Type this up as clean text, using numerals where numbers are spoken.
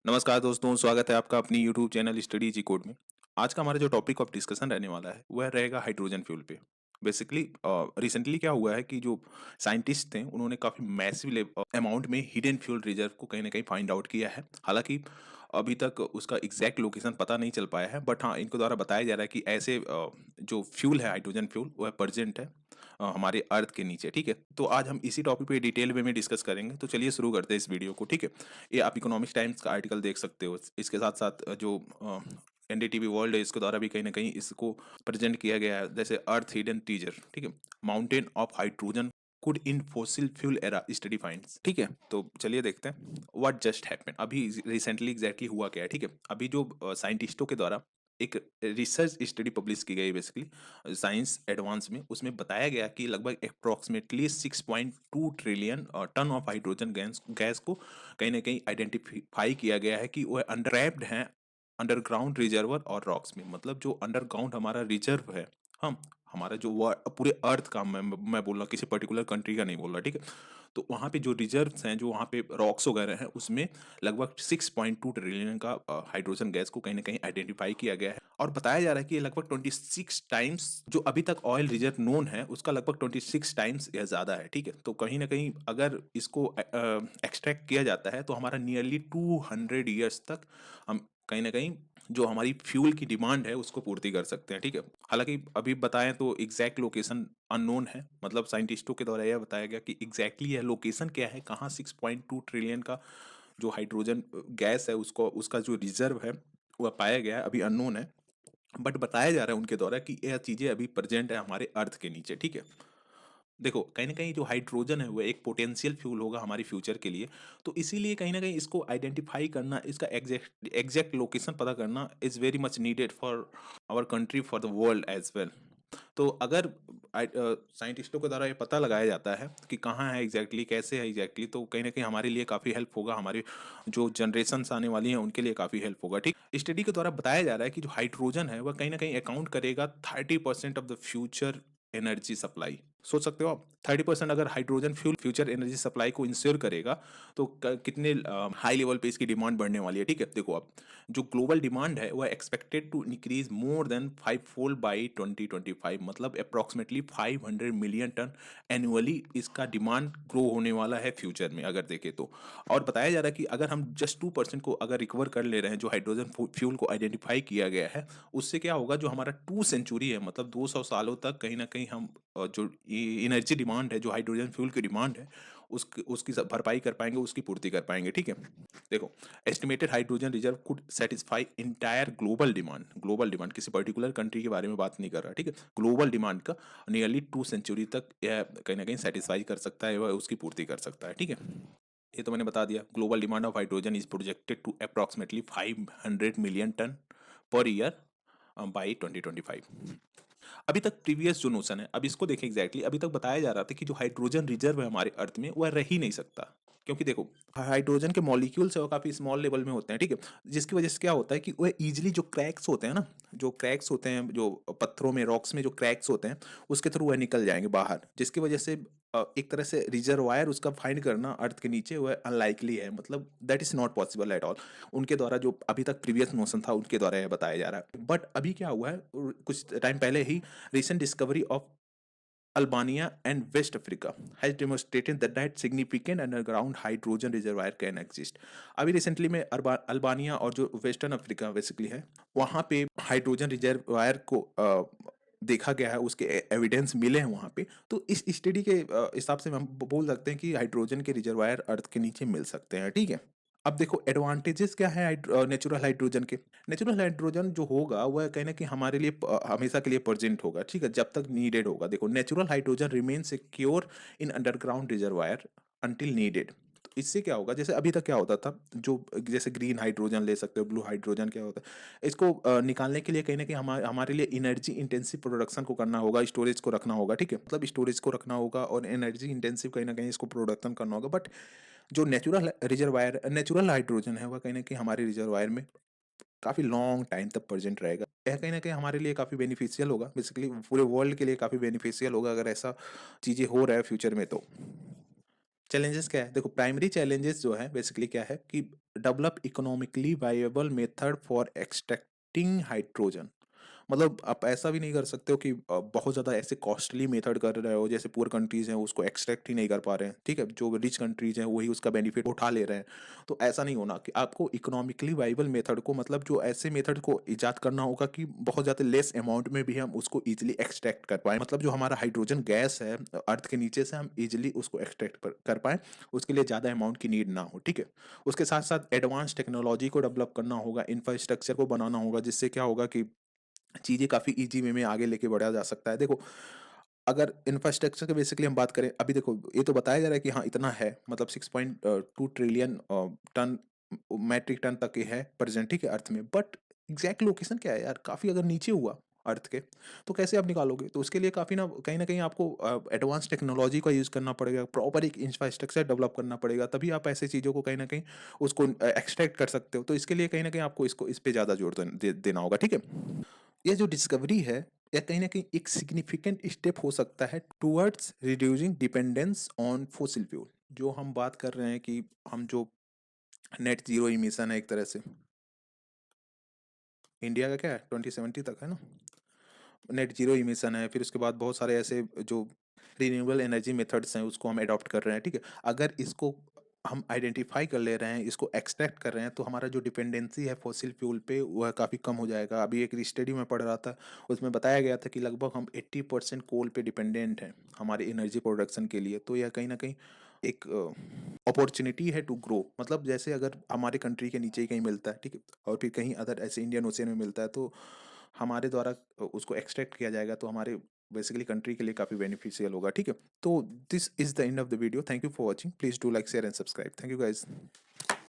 नमस्कार दोस्तों, स्वागत है आपका अपनी यूट्यूब चैनल स्टडी जी कोड में। आज का हमारा जो टॉपिक ऑफ डिस्कशन रहने वाला है वह रहेगा हाइड्रोजन फ्यूल पे। बेसिकली रिसेंटली क्या हुआ है कि जो साइंटिस्ट थे उन्होंने काफ़ी मैसिव अमाउंट में हिडन फ्यूल रिजर्व को कहीं ना कहीं फाइंड आउट किया है। हालांकि अभी तक उसका एग्जैक्ट लोकेशन पता नहीं चल पाया है, बट हाँ, इनको द्वारा बताया जा रहा है कि ऐसे जो फ्यूल है हाइड्रोजन फ्यूल वह प्रेजेंट है हमारे अर्थ के नीचे। ठीक है, तो आज हम इसी टॉपिक पे डिटेल वे में डिस्कस करेंगे। तो चलिए शुरू करते हैं इस वीडियो को। ठीक है, ये आप इकोनॉमिक्स टाइम्स का आर्टिकल देख सकते हो। इसके साथ साथ जो एनडीटीवी वर्ल्ड है इसके द्वारा भी कहीं ना कहीं इसको प्रेजेंट किया गया है, जैसे अर्थ हिडन टीजर। ठीक है, mountain of hydrogen could in fossil fuel era study finds. ठीक है, तो चलिए देखते हैं व्हाट जस्ट हैपेंड। अभी रिसेंटली एग्जैक्टली हुआ क्या है। ठीक है, अभी जो साइंटिस्टों के द्वारा एक रिसर्च स्टडी पब्लिश की गई बेसिकली साइंस एडवांस में, उसमें बताया गया कि लगभग approximately 6.2 trillion ton of hydrogen gas gas को कहीं ना कहीं आइडेंटिफाई किया गया है कि वह अंडरट्रैप्ड हैं अंडरग्राउंड रिजर्वर और रॉक्स में। मतलब जो अंडरग्राउंड हमारा रिजर्व है, हम हमारा जो पूरे अर्थ का, मैं बोल रहा हूँ, किसी पर्टिकुलर कंट्री का नहीं बोल रहा। ठीक है, तो वहाँ पे जो रिजर्व्स हैं, जो वहाँ पे रॉक्स वगैरह हैं, उसमें लगभग 6.2 ट्रिलियन का हाइड्रोजन गैस को कहीं ना कहीं आइडेंटिफाई किया गया है। और बताया जा रहा है कि ये लगभग 26 टाइम्स जो अभी तक ऑयल रिजर्व नोन है उसका लगभग 26 टाइम्स या ज़्यादा है। ठीक है, तो कहीं ना कहीं अगर इसको एक्सट्रैक्ट किया जाता है तो हमारा नियरली 200 ईयर्स तक हम कहीं ना कहीं जो हमारी फ्यूल की डिमांड है उसको पूर्ति कर सकते हैं। ठीक है, हालांकि अभी बताएं तो एग्जैक्ट लोकेशन अननोन है। मतलब साइंटिस्टों के द्वारा यह बताया गया कि एग्जैक्टली यह लोकेशन क्या है, कहाँ 6.2 ट्रिलियन का जो हाइड्रोजन गैस है उसको, उसका जो रिजर्व है वह पाया गया है, अभी अननोन है। बट बताया जा रहा है उनके द्वारा कि यह चीजें अभी प्रेजेंट है हमारे अर्थ के नीचे। ठीक है, देखो कहीं ना कहीं जो हाइड्रोजन है वो एक पोटेंशियल फ्यूल होगा हमारी फ्यूचर के लिए। तो इसीलिए कहीं ना कहीं इसको आइडेंटिफाई करना, इसका एग्जैक्ट एग्जैक्ट लोकेशन पता करना is very much needed for our country, for the world as well. तो अगर साइंटिस्टों के द्वारा ये पता लगाया जाता है कि कहाँ है एग्जैक्टली, कैसे है एग्जैक्टली, तो कहीं ना कहीं हमारे लिए काफ़ी हेल्प होगा, हमारे जो जनरेशन्स आने वाली हैं उनके लिए काफ़ी हेल्प होगा। ठीक, स्टडी के द्वारा बताया जा रहा है कि जो हाइड्रोजन है वह कहीं ना कहीं अकाउंट करेगा 30% of the future energy supply. सोच सकते हो आप, 30% अगर hydrogen fuel future energy supply को इंश्योर करेगा तो कितने हाई लेवल पे इसकी डिमांड बढ़ने वाली है। ठीक है, देखो अब जो ग्लोबल डिमांड है वह expected to increase more than 5 fold by 2025। मतलब अप्रोक्सीमेटली 500 मिलियन टन एनुअली इसका डिमांड ग्रो होने वाला है फ्यूचर में अगर देखें तो। और बताया जा रहा है कि अगर हम जस्ट 2% को अगर रिकवर कर ले रहे हैं जो हाइड्रोजन फ्यूल को आइडेंटिफाई किया गया है, उससे क्या होगा, जो हमारा 2 सेंचुरी है, मतलब 200 सालों तक कहीं ना कहीं हम जो एनर्जी डिमांड है, जो हाइड्रोजन फ्यूल की डिमांड है, उसकी भरपाई कर पाएंगे, उसकी पूर्ति कर पाएंगे। ठीक है, देखो estimated hydrogen reserve could satisfy entire global demand किसी पर्टिकुलर कंट्री के बारे में बात नहीं कर रहा। ठीक है, ग्लोबल डिमांड का नियरली 2 सेंचुरी तक यह कहीं ना कहीं सेटिस्फाई कर सकता है, वह उसकी पूर्ति कर सकता है। ठीक है, ये तो मैंने बता दिया। Global demand of hydrogen is projected to approximately 500 million ton per year by 2025। अभी तक प्रीवियस जो नोशन है, अब इसको देखें एग्जैक्टली। अभी तक बताया जा रहा था कि जो हाइड्रोजन रिजर्व है हमारे अर्थ में वह रह ही नहीं सकता, क्योंकि देखो हाइड्रोजन के मॉलिक्यूल्स है वो काफी स्मॉल लेवल में होते हैं। ठीक है, जिसकी वजह से क्या होता है कि वह इजीली जो क्रैक्स होते हैं ना, जो क्रैक्स होते हैं, जो पत्थरों में, रॉक्स में जो क्रैक्स होते हैं, उसके थ्रू वह निकल जाएंगे बाहर, जिसकी वजह से एक तरह से रिजर्वायर उसका फाइंड करना अर्थ के नीचे वह अनलाइकली है। मतलब that is not possible at all. उनके द्वारा जो अभी तक प्रीवियस नोशन था उनके द्वारा यह बताया जा रहा है। बट अभी क्या हुआ है, कुछ टाइम पहले ही recent discovery of Albania and West Africa has demonstrated that significant underground hydrogen reservoir can exist। अभी रिसेंटली में अल्बानिया और जो वेस्टर्न अफ्रीका बेसिकली है, वहाँ पे हाइड्रोजन रिजर्वायर को देखा गया है, उसके एविडेंस मिले हैं वहाँ पे। तो इस स्टडी के हिसाब से हम बोल सकते हैं कि हाइड्रोजन के रिजर्वायर अर्थ के नीचे मिल सकते हैं। ठीक है, अब देखो एडवांटेजेस क्या है नेचुरल हाइड्रोजन के। नेचुरल हाइड्रोजन जो होगा वह कहीं ना कहीं हमारे लिए हमेशा के लिए प्रेजेंट होगा। ठीक है, जब तक नीडेड होगा। देखो natural hydrogen remain secure in underground reservoir until needed. तो इससे क्या होगा, जैसे अभी तक क्या होता था, जो जैसे ग्रीन हाइड्रोजन ले सकते हो, ब्लू हाइड्रोजन क्या होता है, इसको निकालने के लिए कहीं ना कहीं हमारे लिए एनर्जी इंटेंसिव प्रोडक्शन को करना होगा, स्टोरेज को रखना होगा। ठीक है, मतलब स्टोरेज को रखना होगा और एनर्जी इंटेंसिव कहीं ना कहीं इसको प्रोडक्शन करना होगा। बट जो नेचुरल हाइड्रोजन है वह कहीं ना कहीं हमारे रिजर्वायर में काफ़ी लॉन्ग टाइम तक प्रेजेंट रहेगा। यह कहीं ना कहीं हमारे लिए काफ़ी बेनिफिशियल होगा, बेसिकली पूरे वर्ल्ड के लिए काफ़ी बेनिफिशियल होगा अगर ऐसा चीज़ें हो रहा है फ्यूचर में तो। चैलेंजेस क्या है? देखो, प्राइमरी चैलेंजेस जो है बेसिकली क्या है कि develop economically viable method for extracting hydrogen. मतलब आप ऐसा भी नहीं कर सकते हो कि बहुत ज़्यादा ऐसे कॉस्टली मेथड कर रहे हो, जैसे पुअर कंट्रीज हैं उसको एक्सट्रैक्ट ही नहीं कर पा रहे हैं, ठीक है, जो रिच कंट्रीज हैं वही उसका बेनिफिट उठा ले रहे हैं। तो ऐसा नहीं होना कि आपको इकोनॉमिकली वाइबल मेथड को, मतलब जो ऐसे मेथड को इजाद करना होगा कि बहुत ज़्यादा लेस अमाउंट में भी हम उसको इजिली एक्सट्रैक्ट कर पाए, मतलब जो हमारा हाइड्रोजन गैस है अर्थ के नीचे से हम इजिली उसको एक्सट्रैक्ट कर पाए, उसके लिए ज़्यादा अमाउंट की नीड ना हो, ठीक है। उसके साथ साथ एडवांस टेक्नोलॉजी को डेवलप करना होगा, इंफ्रास्ट्रक्चर को बनाना होगा, जिससे क्या होगा कि चीज़ें काफ़ी ईजी वे में आगे लेके बढ़ा जा सकता है। देखो, अगर इंफ्रास्ट्रक्चर की बेसिकली हम बात करें, अभी देखो ये तो बताया जा रहा है कि हाँ इतना है, मतलब 6.2 ट्रिलियन टन, मैट्रिक टन तक ये है प्रेजेंट, ठीक है, अर्थ में। बट एग्जैक्ट लोकेशन क्या है यार, काफ़ी अगर नीचे हुआ अर्थ के, तो कैसे आप निकालोगे? तो उसके लिए काफ़ी ना कहीं आपको एडवांस टेक्नोलॉजी का यूज़ करना पड़ेगा, प्रॉपर एक इंफ्रास्ट्रक्चर डेवलप करना पड़ेगा, तभी आप ऐसी चीज़ों को कहीं ना कहीं उसको एक्सट्रैक्ट कर सकते हो। तो इसके लिए कहीं ना कहीं आपको इसको इस पे ज़्यादा जोर देना होगा, ठीक है। ये जो डिस्कवरी है, या कहीं ना कहीं एक सिग्निफिकेंट स्टेप हो सकता है towards reducing dependence on fossil fuel. जो हम बात कर रहे हैं कि हम जो नेट जीरो इमिशन है एक तरह से, इंडिया का क्या है 2070 तक है ना, नेट जीरो इमिशन है, फिर उसके बाद बहुत सारे ऐसे जो रिन्यूएबल एनर्जी मेथड्स हैं उसको हम अडॉप्ट कर रहे हैं, ठीक है। अगर इसको हम आइडेंटिफाई कर ले रहे हैं, इसको एक्सट्रैक्ट कर रहे हैं, तो हमारा जो डिपेंडेंसी है फॉसिल फ्यूल पे वह काफ़ी कम हो जाएगा। अभी एक स्टडी में पढ़ रहा था, उसमें बताया गया था कि लगभग हम 80% कोल पे डिपेंडेंट हैं हमारी एनर्जी प्रोडक्शन के लिए। तो यह कहीं ना कहीं एक अपॉर्चुनिटी है टू ग्रो, मतलब जैसे अगर हमारे कंट्री के नीचे ही कहीं मिलता है, ठीक है, और फिर कहीं अदर ऐसे इंडियन ओशियन में मिलता है, तो हमारे द्वारा उसको एक्सट्रैक्ट किया जाएगा, तो हमारे बेसिकली कंट्री के लिए काफ़ी बेनिफिशियल होगा, ठीक है। तो this is the end of the video, thank you for watching, please do like share and subscribe, thank you guys.